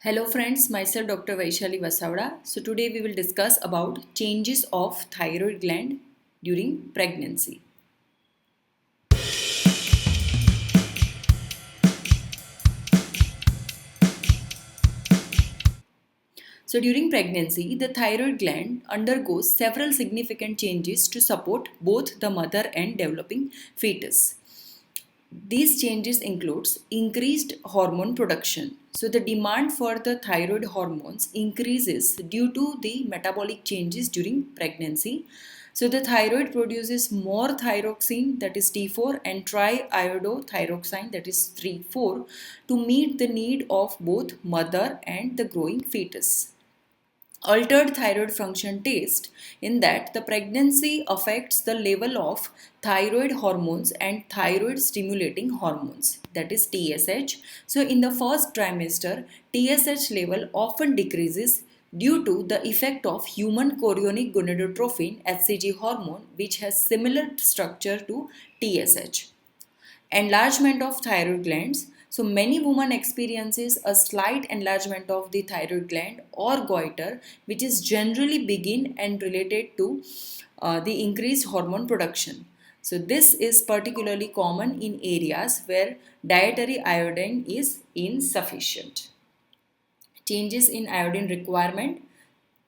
Hello friends, myself Dr. Vaishali Vasavada. So today we will discuss about changes of thyroid gland during pregnancy. So during pregnancy, the thyroid gland undergoes several significant changes to support both the mother and developing fetus. These changes includes increased hormone production. So the demand for the thyroid hormones increases due to the metabolic changes during pregnancy. So the thyroid produces more thyroxine, that is T4, and triiodothyroxine, that is 3,4, to meet the need of both mother and the growing fetus. Altered thyroid function test, in that the pregnancy affects the level of thyroid hormones and thyroid stimulating hormones, that is TSH. So in the first trimester, TSH level often decreases due to the effect of human chorionic gonadotropin HCG hormone, which has similar structure to TSH. Enlargement of thyroid glands. So many women experiences a slight enlargement of the thyroid gland or goiter, which is generally begin and related to the increased hormone production. So this is particularly common in areas where dietary iodine is insufficient. Changes in iodine requirement.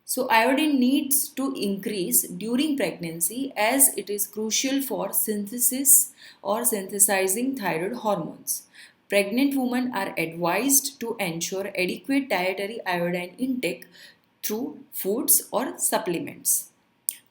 So, iodine needs to increase during pregnancy as it is crucial for synthesis or synthesizing thyroid hormones. Pregnant women are advised to ensure adequate dietary iodine intake through foods or supplements.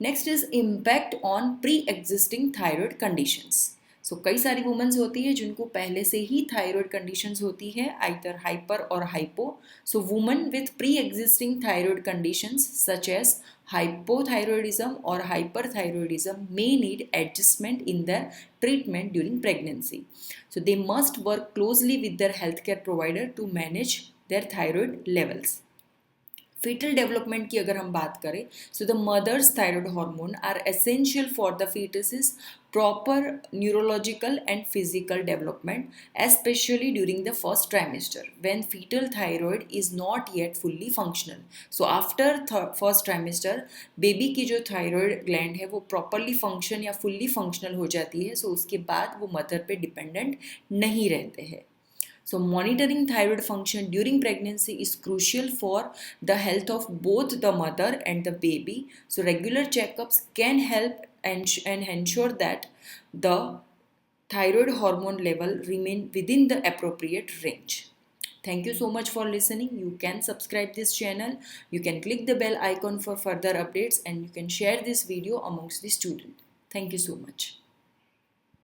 Next is impact on pre existing thyroid conditions. So कई सारी women's होती है जिनको पहले से ही thyroid conditions होती है, either hyper और hypo. So women with pre existing thyroid conditions such as hypothyroidism or hyperthyroidism may need adjustment in their treatment during pregnancy. So they must work closely with their healthcare provider to manage their thyroid levels. Fetal development की अगर हम बात करें, so the mother's thyroid hormone are essential for the fetus's proper neurological and physical development, especially during the first trimester when fetal thyroid is not yet fully functional. So after first trimester baby की जो thyroid gland है वो properly function या fully functional हो जाती है. So उसके बाद वो mother पे dependent नहीं रहते हैं. So, monitoring thyroid function during pregnancy is crucial for the health of both the mother and the baby. So, regular checkups can help and ensure that the thyroid hormone level remain within the appropriate range. Thank you so much for listening. You can subscribe this channel. You can click the bell icon for further updates and you can share this video amongst the students. Thank you so much.